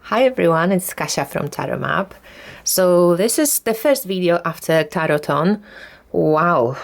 Hi everyone, it's Kasia from Tarot Map. So this is the first video after Taroton. Wow,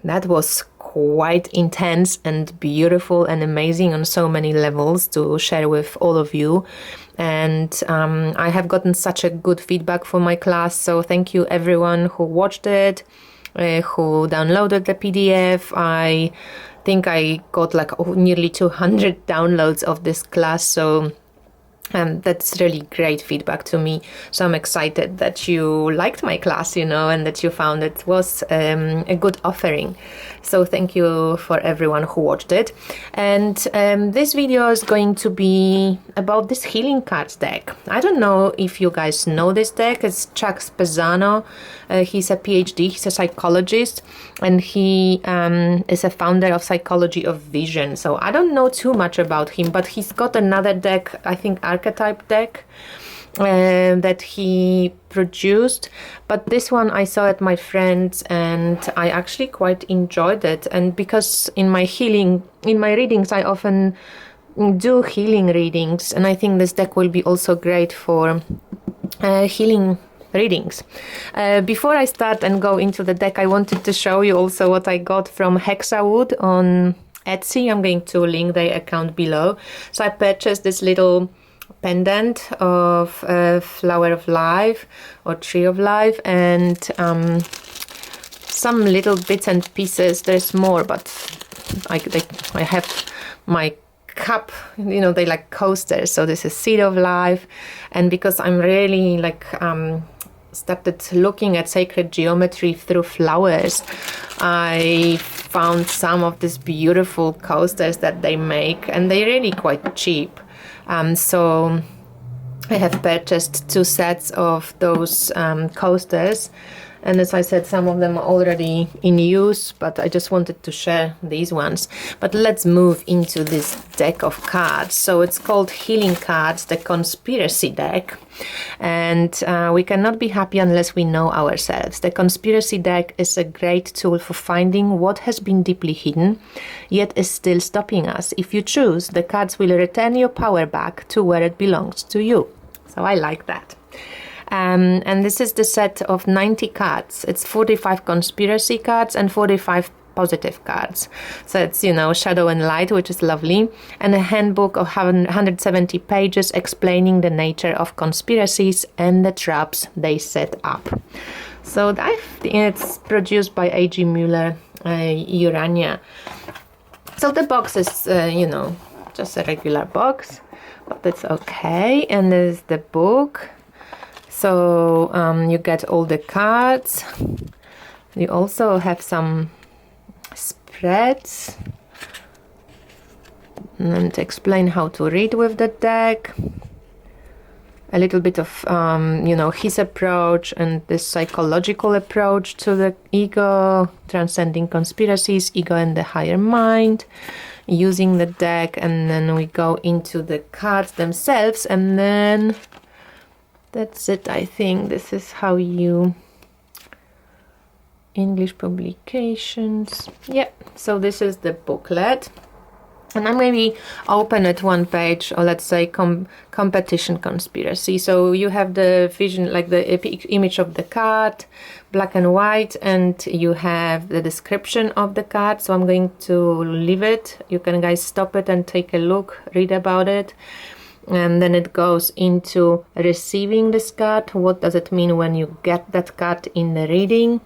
that was quite intense and beautiful and amazing on so many levels to share with all of you. And I have gotten such a good feedback for my class, so thank you everyone who watched it, who downloaded the PDF. I think I got like nearly 200 downloads of this class, so that's really great feedback to me. So I'm excited that you liked my class, and that you found it was a good offering. So thank you for everyone who watched it. And this video is going to be about this healing cards deck. I don't know if you guys know this deck. It's Chuck Spezzano. He's a PhD, he's a psychologist, and he is a founder of Psychology of Vision. So I don't know too much about him, but he's got another deck, I think archetype deck, that he produced. But this one I saw at my friend's and I actually quite enjoyed it. And because in my readings, I often do healing readings, and I think this deck will be also great for healing readings. Before I start and go into the deck, I wanted to show you also what I got from Hexawood on Etsy. I'm going to link their account below. So I purchased this little pendant of Flower of Life or Tree of Life, and some little bits and pieces. There's more, but I have my cup, they like coasters. So this is Seed of Life, and because I'm really started looking at sacred geometry through flowers, I found some of these beautiful coasters that they make, and they're really quite cheap. So I have purchased 2 sets of those coasters, and as I said, some of them are already in use, but I just wanted to share these ones. But let's move into this deck of cards. So it's called Healing Cards, the Conspiracy deck. And we cannot be happy unless we know ourselves. The Conspiracy deck is a great tool for finding what has been deeply hidden, yet is still stopping us. If you choose, the cards will return your power back to where it belongs to you. So I like that. And this is the set of 90 cards. It's 45 conspiracy cards and 45 positive cards. So it's, shadow and light, which is lovely. And a handbook of 170 pages explaining the nature of conspiracies and the traps they set up. So it's produced by A.G. Muller, Urania. So the box is, just a regular box, but that's okay. And there's the book. So you get all the cards. You also have some spreads and explain how to read with the deck. A little bit of, his approach and this psychological approach to the ego, transcending conspiracies, ego and the higher mind, using the deck. And then we go into the cards themselves, and then that's it. I think this is how you English publications. Yeah, so this is the booklet, and I maybe open at one page, or let's say competition conspiracy. So you have the vision, like the image of the card, black and white, and you have the description of the card. So I'm going to leave it. You can guys stop it and take a look, read about it. And then it goes into receiving this card. What does it mean when you get that card in the reading?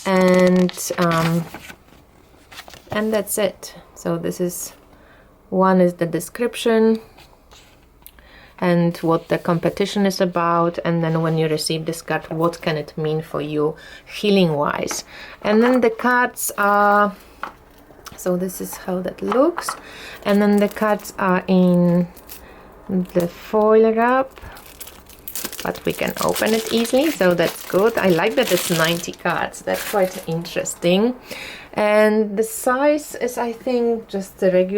And that's it. So this is the description and what the competition is about. And then when you receive this card, what can it mean for you healing wise? And then the cards are, so this is how that looks. And then the cards are in the foil wrap, but we can open it easily, so that's good. I like that it's 90 cards. That's quite interesting. And the size is, I think, just a very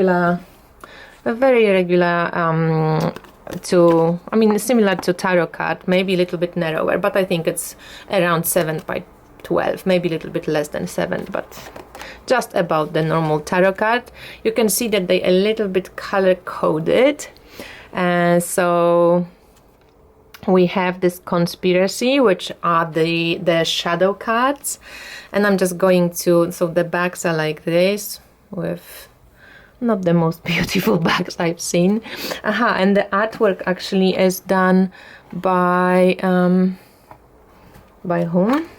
regular similar to tarot card, maybe a little bit narrower, but I think it's around 7 by 12, maybe a little bit less than 7, but just about the normal tarot card. You can see that they a little bit color coded, so we have this conspiracy, which are the shadow cards, and I'm just going to, so the backs are like this, with not the most beautiful backs I've seen. And the artwork actually is done by whom?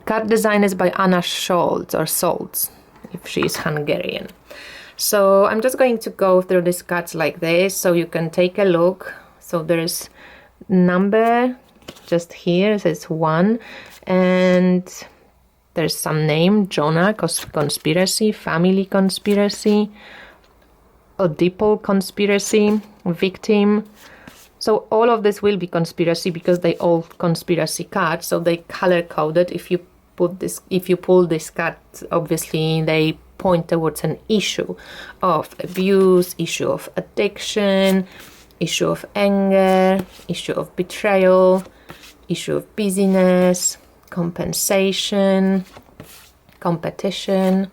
Card design is by Anna Scholz, or Scholz, if she's Hungarian. So I'm just going to go through these cards like this, so you can take a look. So there's number just here, it says 1, and there's some name, Jonah, conspiracy, family conspiracy, Oedipal conspiracy, victim. So all of this will be conspiracy because they all conspiracy cards, so they color coded. If you pull this card, obviously they point towards an issue of abuse, issue of addiction, issue of anger, issue of betrayal, issue of busyness, compensation, competition,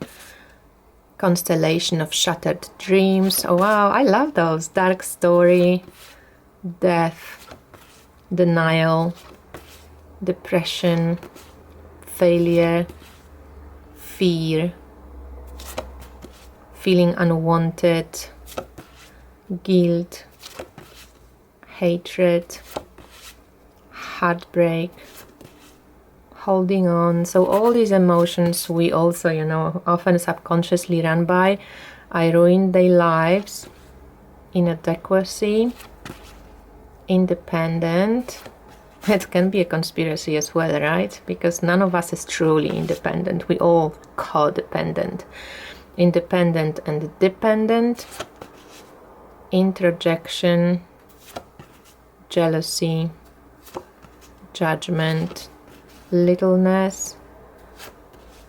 constellation of shattered dreams. Oh wow, I love those. Dark story, death, denial, depression, failure, fear, feeling unwanted, guilt, hatred, heartbreak, holding on. So all these emotions we also, often subconsciously run by. I ruined their lives, inadequacy, independent. It can be a conspiracy as well, right? Because none of us is truly independent. We all codependent. Independent and dependent. Introjection, jealousy, judgment, littleness,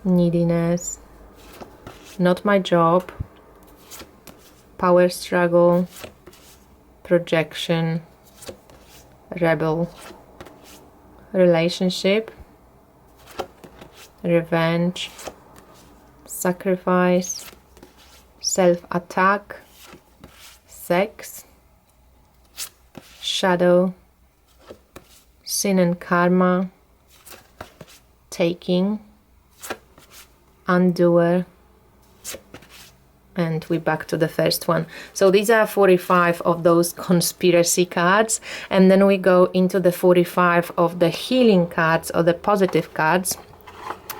neediness, not my job, power struggle, projection, rebel, relationship, revenge, sacrifice, self-attack, sex, shadow, sin and karma, taking, undoer, and we're back to the first one. So these are 45 of those conspiracy cards, and then we go into the 45 of the healing cards, or the positive cards.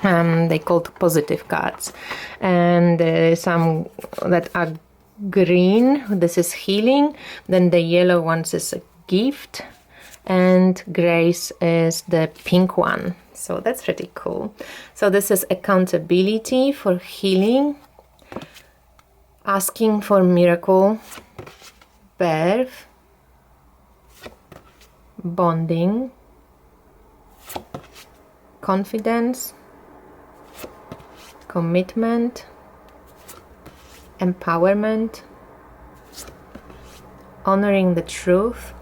They called positive cards, and some that are green, this is healing, then the yellow ones is a gift, and grace is the pink one. So that's pretty cool. So this is accountability for healing, asking for miracle, birth, bonding, confidence, commitment, empowerment, honoring the truth,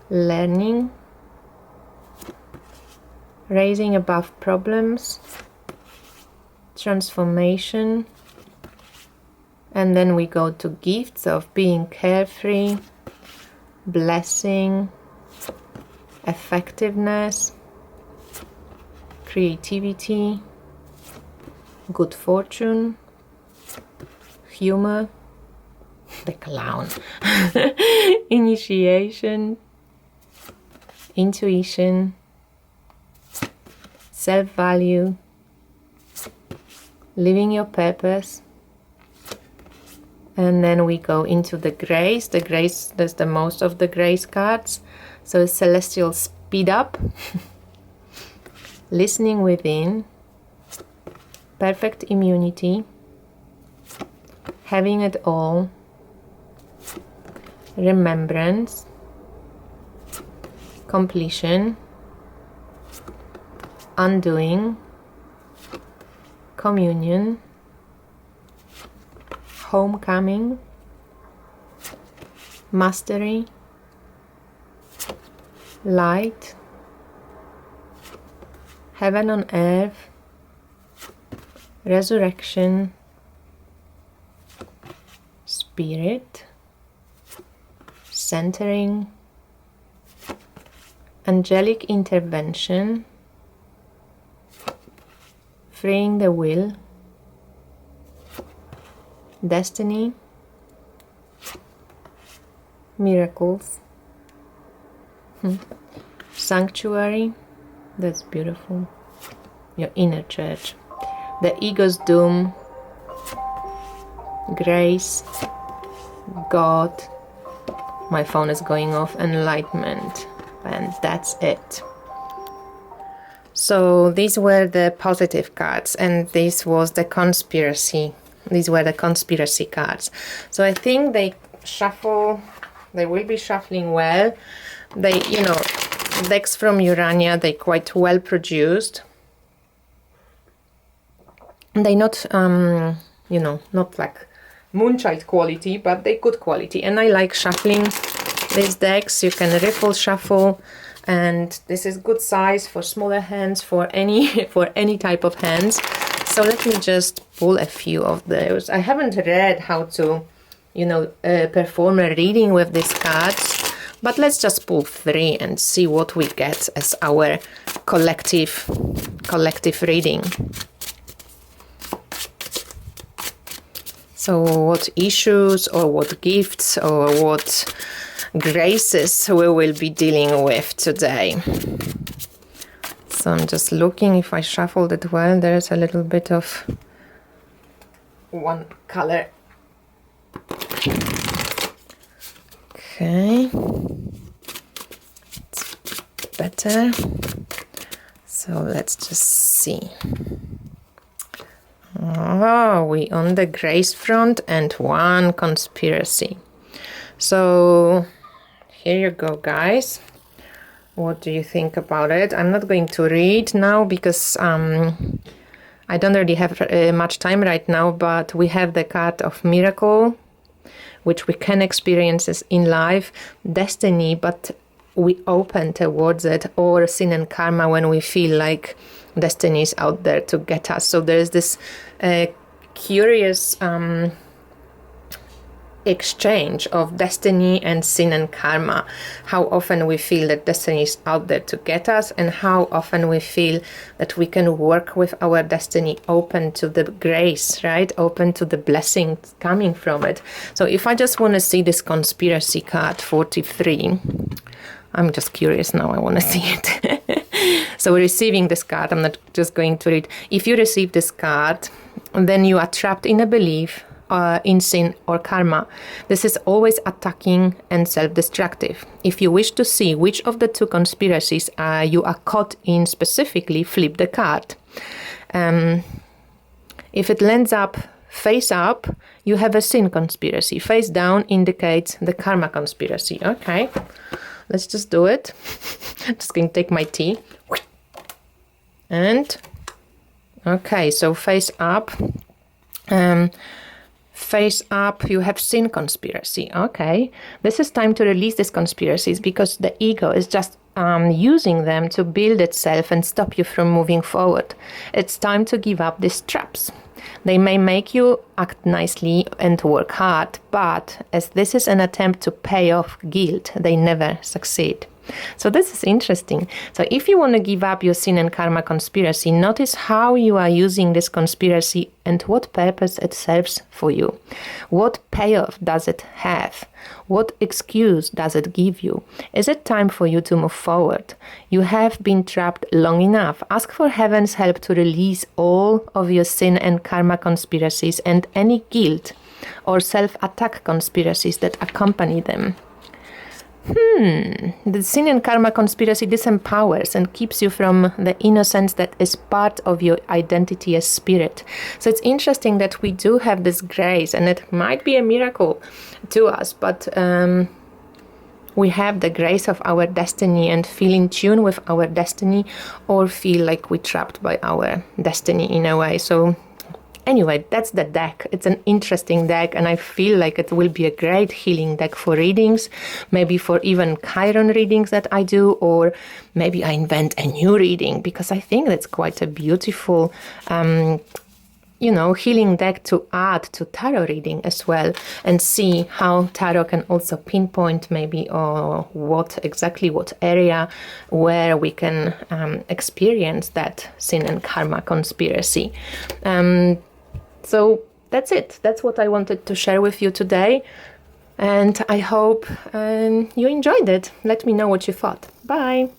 learning, raising above problems, transformation. And then we go to gifts of being carefree, blessing, effectiveness, creativity, good fortune, humor, the clown, initiation, intuition, self-value, living your purpose. And then we go into the grace. The grace, there's the most of the grace cards. So it's celestial speed up, listening within, perfect immunity, having it all, remembrance, completion, undoing, communion, homecoming, mastery, light, heaven on earth, resurrection, spirit, centering, Angelic intervention, freeing the will, destiny, miracles, sanctuary, that's beautiful, your inner church, the ego's doom, grace, God, my phone is going off, enlightenment, and that's it. So these were the positive cards, and this was the conspiracy. These were the conspiracy cards. So I think they will be shuffling well. They, decks from Urania, they quite well produced. They not, not like moonchild quality, but they good quality. And I like shuffling these decks. You can riffle shuffle, and this is good size for smaller hands, for any type of hands. So let me just pull a few of those. I haven't read how to, perform a reading with these cards, but let's just pull 3 and see what we get as our collective reading. So what issues or what gifts or what graces we will be dealing with today. So I'm just looking if I shuffled it well. There's a little bit of one color. Okay. It's better. So let's just see. Oh, we on the grace front and one conspiracy. So here you go, guys. What do you think about it? I'm not going to read now because I don't really have much time right now, but we have the card of miracle, which we can experience in life, destiny, but we open towards it, or sin and karma when we feel like destiny is out there to get us. So there's this curious exchange of destiny and sin and karma. How often we feel that destiny is out there to get us, and how often we feel that we can work with our destiny, open to the grace, right? Open to the blessings coming from it. So if I just want to see this conspiracy card 43, I'm just curious now, I want to see it. So receiving this card, I'm not just going to read. If you receive this card, then you are trapped in a belief in sin or karma. This is always attacking and self-destructive. If you wish to see which of the two conspiracies you are caught in specifically, flip the card. If it lands up face up, you have a sin conspiracy. Face down indicates the karma conspiracy. Okay, let's just do it. I'm just going to take my tea. And okay, so face up. Face up, you have sin conspiracy. Okay, this is time to release these conspiracies because the ego is just using them to build itself and stop you from moving forward. It's time to give up these traps. They may make you act nicely and work hard, but as this is an attempt to pay off guilt, they never succeed. So this is interesting. So if you want to give up your sin and karma conspiracy, notice how you are using this conspiracy and what purpose it serves for you. What payoff does it have? What excuse does it give you? Is it time for you to move forward? You have been trapped long enough. Ask for heaven's help to release all of your sin and karma conspiracies and any guilt or self-attack conspiracies that accompany them. The sin and karma conspiracy disempowers and keeps you from the innocence that is part of your identity as spirit. So it's interesting that we do have this grace, and it might be a miracle to us, but we have the grace of our destiny and feel in tune with our destiny, or feel like we're trapped by our destiny in a way. So anyway, that's the deck. It's an interesting deck, and I feel like it will be a great healing deck for readings, maybe for even Chiron readings that I do, or maybe I invent a new reading, because I think that's quite a beautiful, healing deck to add to tarot reading as well, and see how tarot can also pinpoint maybe what area where we can experience that sin and karma conspiracy. So that's it. That's what I wanted to share with you today, and I hope you enjoyed it. Let me know what you thought. Bye!